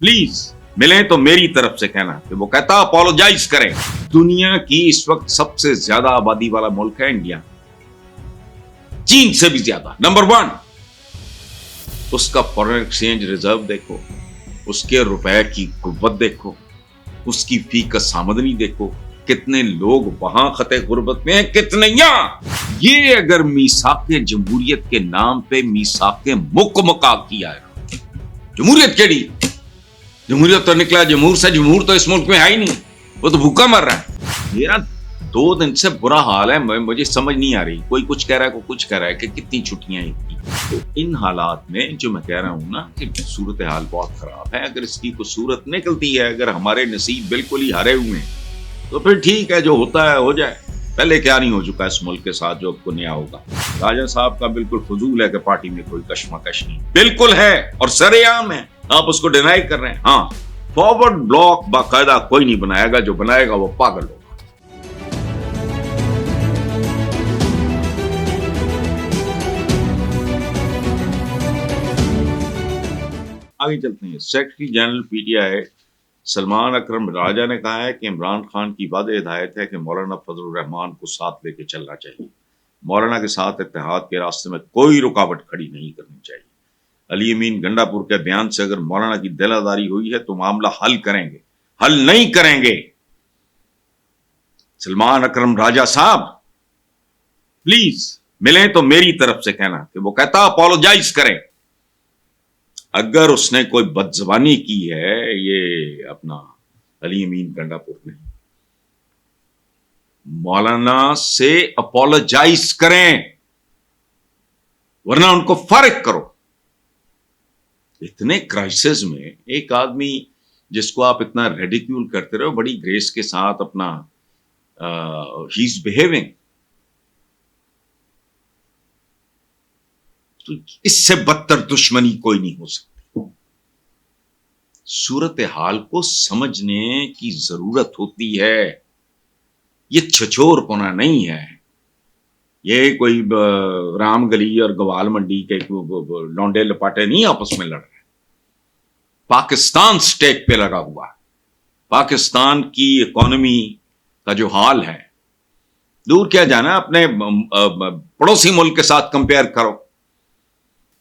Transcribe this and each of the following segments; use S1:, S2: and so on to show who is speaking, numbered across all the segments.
S1: Please मिले तो मेरी तरफ से कहना कि वो कहता अपोलोजाइज करें। दुनिया की इस वक्त सबसे ज्यादा आबादी वाला मुल्क है इंडिया, चीन से भी ज्यादा, नंबर 1। उसका फॉरेन एक्सचेंज रिजर्व देखो, उसके रुपए की कुव्वत देखो, उसकी फी कस आमदनी देखो, कितने लोग वहां खते गुर्बत में हैं, कितने यहां। ये अगर मीसाके जमहूरियत के नाम पे मीसाके मुकमका किया है, जमहूरियत केड़ी? जमहूरियत तो निकला जमहूर से, जमहूर तो इस मुल्क में है ही नहीं, वो तो भूखा मर रहा है। मेरा 2 दिन से बुरा हाल है, मुझे समझ नहीं आ रही, कोई कुछ कह रहा है, कोई कुछ कह रहा है कि कितनी छुट्टियां इतनी। तो इन हालात में जो मैं कह रहा हूं ना कि सूरत हाल बहुत खराब है। अगर इसकी कोई सूरत निकलती है, अगर हमारे नसीब बिल्कुल ही हारे हुए हैं, तो फिर ठीक है, जो होता है हो जाए। पहले क्या नहीं हो चुका इस मुल्क के साथ जो आपको नया होगा। राजा साहब का बिल्कुल फजूल है कि पार्टी में कोई कशमकश नहीं, बिल्कुल है और सरेआम है, आप उसको डिनाई कर रहे हैं। हाँ, फॉरवर्ड ब्लॉक बाकायदा कोई नहीं बनाएगा, जो बनाएगा वो पागल होगा। आगे चलते हैं। सेक्रेटरी जनरल पीटीआई सलमान अकरम राजा ने कहा है कि इमरान खान की वादे हिदायत है कि मौलाना फजलुर रहमान को साथ लेके चलना चाहिए। मौलाना के साथ इत्तेहाद के रास्ते में कोई रुकावट खड़ी नहीं करनी चाहिए। अली अमीन गंडापुर के बयान से अगर मौलाना की दिलादारी हुई है तो मामला हल करेंगे, हल नहीं करेंगे। सलमान अकरम राजा साहब, प्लीज मिले तो मेरी तरफ से कहना कि वो कहता अपोलोजाइज करें। अगर उसने कोई बदजबानी की है, ये अपना अली अमीन गंडापुर ने, मौलाना से अपोलोजाइज करें, वरना उनको फारिग करो। इतने क्राइसिस में एक आदमी जिसको आप इतना रेडिक्यूल करते रहो, बड़ी ग्रेस के साथ अपना ही इज बिहेविंग, तो इससे बदतर दुश्मनी कोई नहीं हो सकती। सूरत हाल को समझने की जरूरत होती है, ये छछोरपना नहीं है। ये कोई रामगली और गवाल मंडी के लौंडे लपाटे नहीं आपस में लड़ रहे। पाकिस्तान स्टेक पे लगा हुआ है। पाकिस्तान की इकोनॉमी का जो हाल है, दूर क्या जाना, अपने पड़ोसी मुल्क के साथ कंपेयर करो।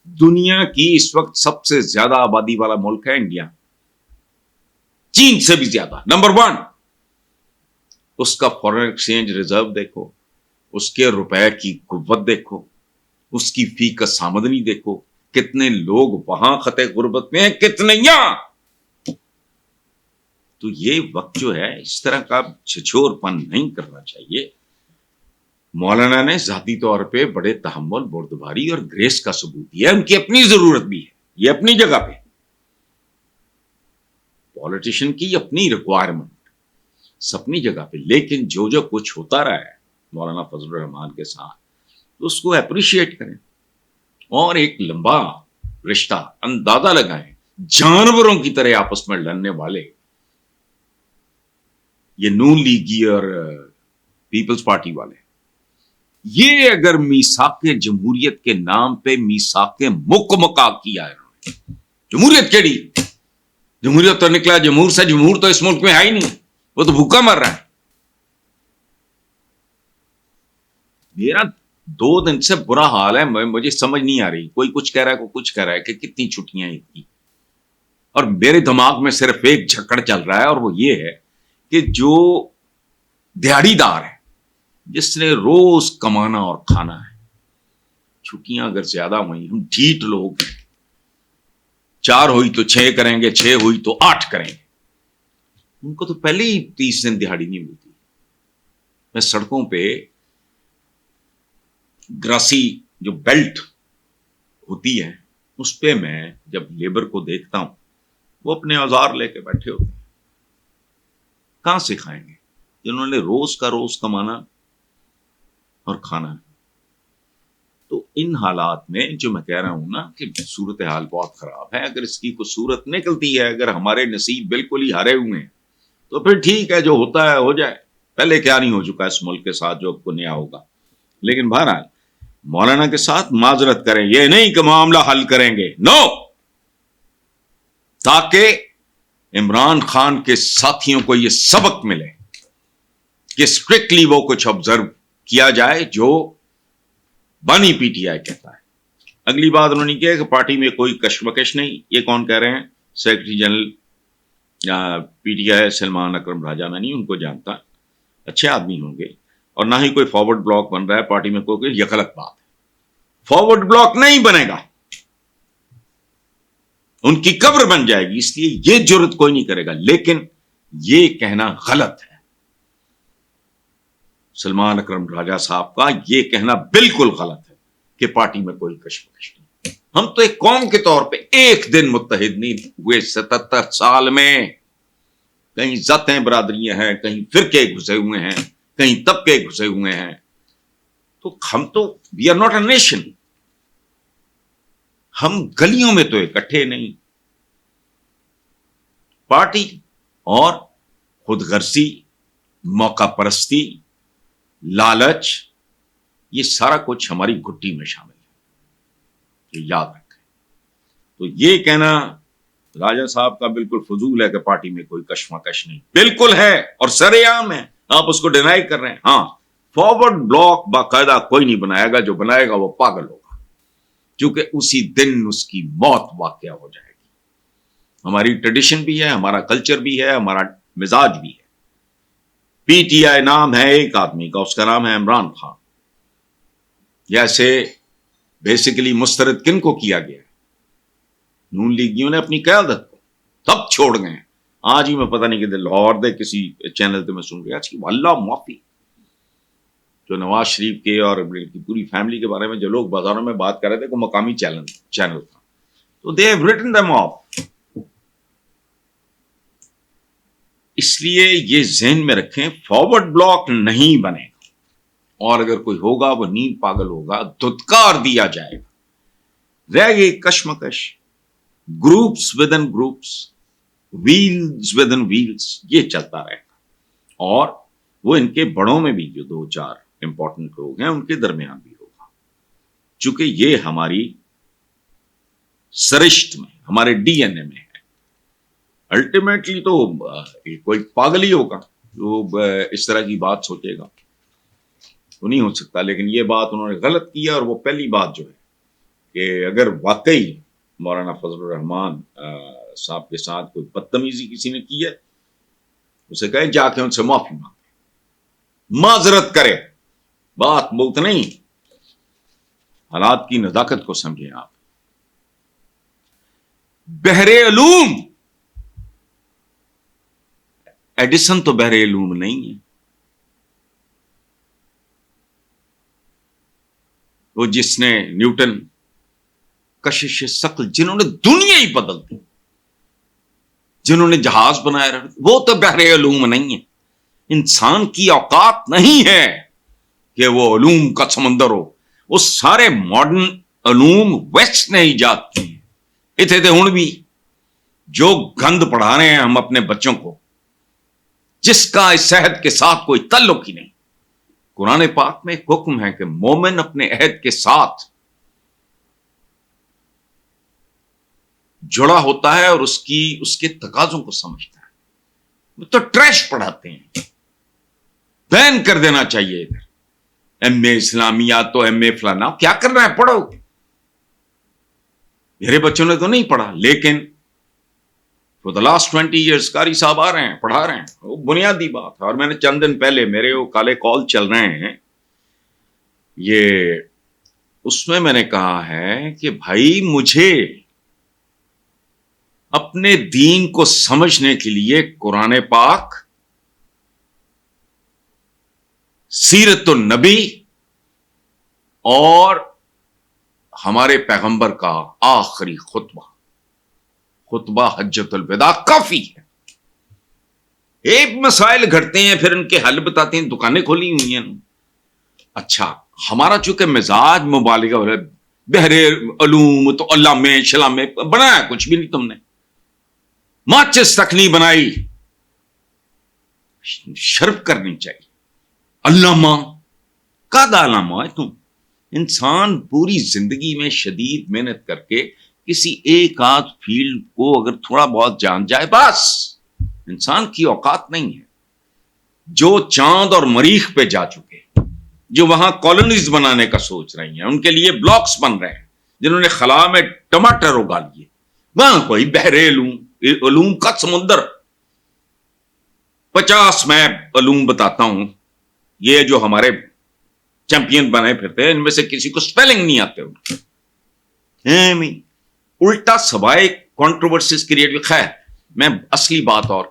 S1: दुनिया की इस वक्त सबसे ज्यादा आबादी वाला मुल्क है इंडिया, चीन से भी ज्यादा, नंबर 1। उसका फॉरेन एक्सचेंज रिजर्व देखो, उसके रुपए की कुव्वत देखो, उसकी फी कस आमदनी देखो, कितने लोग वहां खते गुर्बत में हैं, कितने यहां। तो ये वक्त जो है, इस तरह का छिछोरपन नहीं करना चाहिए। मौलाना ने जाती तौर पे बड़े तहम्मुल, बुर्दबारी और ग्रेस का सबूत दिया। उनकी अपनी जरूरत भी है, ये अपनी जगह पे, पॉलिटिशियन की अपनी रिक्वायरमेंट अपनी जगह पे। लेकिन जो जो कुछ होता रहा है मौलाना फजलुर रहमान के साथ, तो उसको अप्रिशिएट करें और एक लंबा रिश्ता अंदाजा लगाएं। जानवरों की तरह आपस में लड़ने वाले ये नून लीगी और पीपल्स पार्टी वाले, ये अगर मीसाके जमहूरियत के नाम पे मीसाके मुकमका किया है उन्होंने, जमहूरियत केड़ी? जमहूरियत तो निकला जमहूर से, जमहूर तो इस मुल्क में है ही नहीं, वो तो भूखा मर रहा है। मेरा 2 दिन से बुरा हाल है, मुझे समझ नहीं आ रही, कोई कुछ कह रहा है, कोई कुछ कह रहा है कि कितनी छुट्टियां इतनी। और मेरे दिमाग में सिर्फ एक झक्कड़ चल रहा है, और वो ये है कि जो दिहाड़ीदार है, जिसने रोज कमाना और खाना है, छुट्टियां अगर ज्यादा हुई, हम ढीठ लोग हैं, 4 हुई तो 6 करेंगे, 6 हुई तो 8 करेंगे। उनको तो पहले ही 30 दिन दिहाड़ी नहीं मिलती। मैं सड़कों पे ग्रासी जो बेल्ट होती है, उस पे मैं जब लेबर को देखता हूं, वो अपने औजार लेके बैठे होते हैं। कहां से खाएंगे जिन्होंने रोज का रोज कमाना और खाना है? तो इन हालात में जो मैं कह रहा हूं ना कि सूरत हाल बहुत खराब है। अगर इसकी कोई सूरत निकलती है, अगर हमारे नसीब बिल्कुल ही हारे हुए हैं, तो फिर ठीक है, जो होता है हो जाए। पहले क्या नहीं हो चुका इस मुल्क के साथ जो आपको नया होगा। लेकिन बहरहाल मौलाना के साथ माजरत करें, ये नहीं कि मामला हल करेंगे, नो, ताकि عمران خان کے ساتھیوں کو یہ سبق ملے کہ اسٹرکٹلی وہ کچھ آبزرو کیا جائے جو بانی پی ٹی آئی کہتا ہے. اگلی بات انہوں نے کیا کہ پارٹی میں کوئی کشمکش نہیں. یہ کون کہہ رہے ہیں؟ Secretary general P T I Salman Akram Raja. میں نہیں ان کو جانتا, اچھے آدمی ہوں گے, اور نہ ہی کوئی فارورڈ بلاک بن رہا ہے پارٹی میں. کوئی یہ غلط بات ہے, فارورڈ بلاک نہیں بنے گا, ان کی قبر بن جائے گی. اس لیے یہ جرت کوئی نہیں کرے گا. لیکن یہ کہنا غلط ہے سلمان اکرم راجہ صاحب کا, یہ کہنا بالکل غلط ہے کہ پارٹی میں کوئی کشمکش نہیں. ہم تو ایک قوم کے طور پہ ایک دن متحد نہیں ہوئے 77 سال میں. کہیں ذاتیں برادریاں ہیں, کہیں فرقے گھسے ہوئے ہیں, کہیں طبقے گھسے ہوئے ہیں. تو ہم تو we are not a nation. ہم گلیوں میں تو اکٹھے نہیں. پارٹی اور خود غرضی, موقع پرستی, لالچ, یہ سارا کچھ ہماری گھٹی میں شامل ہے, یہ یاد رکھیں. تو یہ کہنا راجہ صاحب کا بالکل فضول ہے کہ پارٹی میں کوئی کشمکش نہیں. بالکل ہے اور سرے عام ہے, آپ اس کو ڈینائی کر رہے ہیں. ہاں, فارورڈ بلاک باقاعدہ کوئی نہیں بنائے گا, جو بنائے گا وہ پاگل ہوگا, کیونکہ اسی دن اس کی موت واقع ہو جائے گی. ہماری ٹریڈیشن بھی ہے, ہمارا کلچر بھی ہے, ہمارا مزاج بھی ہے. پی ٹی آئی نام ہے ایک آدمی کا, اس کا نام ہے عمران خان. جیسے بیسیکلی مسترد کن کو کیا گیا ہے؟ نون لیگیوں نے اپنی قیادت کو, تب چھوڑ گئے. آج ہی میں پتہ نہیں کہ لاہور دے کسی چینل پہ میں سن گیا, اللہ معافی, جو نواز شریف کے اور کی پوری فیملی کے بارے میں جو لوگ بازاروں میں بات کر رہے تھے, وہ مقامی چینل تھا. تو they have written them off. اس لیے یہ ذہن میں رکھیں, فارورڈ بلاک نہیں بنے گا, اور اگر کوئی ہوگا وہ نیند پاگل ہوگا, دھتکار دیا جائے گا. رہ گئی کشمکش, groups within groups, wheels within wheels, یہ چلتا رہے گا. اور وہ ان کے بڑوں میں بھی جو 2-4 امپورٹنٹ لوگ ہیں ان کے درمیان بھی ہوگا, چونکہ یہ ہماری سرشت میں, ہمارے ڈی این اے میں ہے. الٹیمیٹلی تو کوئی پاگل ہی ہوگا جو اس طرح کی بات سوچے گا, تو نہیں ہو سکتا. لیکن یہ بات انہوں نے غلط کیا, اور وہ پہلی بات جو ہے کہ اگر واقعی مولانا فضل الرحمان صاحب کے ساتھ کوئی بدتمیزی کسی نے کی ہے, اسے کہیں جا کے ان سے معافی مانگے, معذرت کرے. بات بہت نہیں, حالات کی نزاکت کو سمجھیں آپ. بحر علوم, ایڈیسن تو بحر علوم نہیں ہے. وہ جس نے نیوٹن, کشش ثقل, جنہوں نے دنیا ہی بدل دی, جنہوں نے جہاز بنایا, وہ تو بحر علوم نہیں ہے. انسان کی اوقات نہیں ہے کہ وہ علوم کا سمندر ہو. وہ سارے ماڈرن علوم ویسٹ نے ایجاد کی ہیں. اتنے تھے ہن بھی جو گند پڑھا رہے ہیں ہم اپنے بچوں کو, جس کا اس عہد کے ساتھ کوئی تعلق ہی نہیں. قرآن پاک میں ایک حکم ہے کہ مومن اپنے عہد کے ساتھ جڑا ہوتا ہے اور اس کے تقاضوں کو سمجھتا ہے. وہ تو ٹریش پڑھاتے ہیں, بین کر دینا چاہیے. ادھر ایم اے اسلامیات تو ایم اے فلانا, کیا کر رہا ہے, پڑھو. میرے بچوں نے تو نہیں پڑھا, لیکن for the last 20 years قاری صاحب آ رہے ہیں, پڑھا رہے ہیں. وہ بنیادی بات ہے. اور میں نے چند دن پہلے میرے وہ کالے کال چل رہے ہیں, یہ اس میں نے کہا ہے کہ بھائی مجھے اپنے دین کو سمجھنے کے لیے قرآن پاک, سیرت النبی اور ہمارے پیغمبر کا آخری خطبہ حجت الوداع کافی ہے. ایک مسائل گھٹتے ہیں پھر ان کے حل بتاتے ہیں, دکانیں کھولی ہوئی ہیں. اچھا, ہمارا چونکہ مزاج مبالغہ ہو رہا ہے, بحر علوم تو اللہ میں شلا میں بنایا کچھ بھی نہیں تم نے, ماچس تک نہیں بنائی. شرف کرنی چاہیے. علامہ کا علامہ ہے تم. انسان پوری زندگی میں شدید محنت کر کے کسی ایک آدھ فیلڈ کو اگر تھوڑا بہت جان جائے بس انسان کی اوقات نہیں ہے. جو چاند اور مریخ پہ جا چکے, جو وہاں کالونیز بنانے کا سوچ رہی ہیں, ان کے لیے بلاکس بن رہے ہیں, جنہوں نے خلا میں ٹماٹر اگا لیے, وہاں کوئی بحر علوم کا سمندر. 50 میں علوم بتاتا ہوں, یہ جو ہمارے چیمپئن بنے پھرتے ہیں ان میں سے کسی کو سپیلنگ نہیں آتے الٹا سوائے کنٹروورسیز کریٹ. خیر, میں اصلی بات اور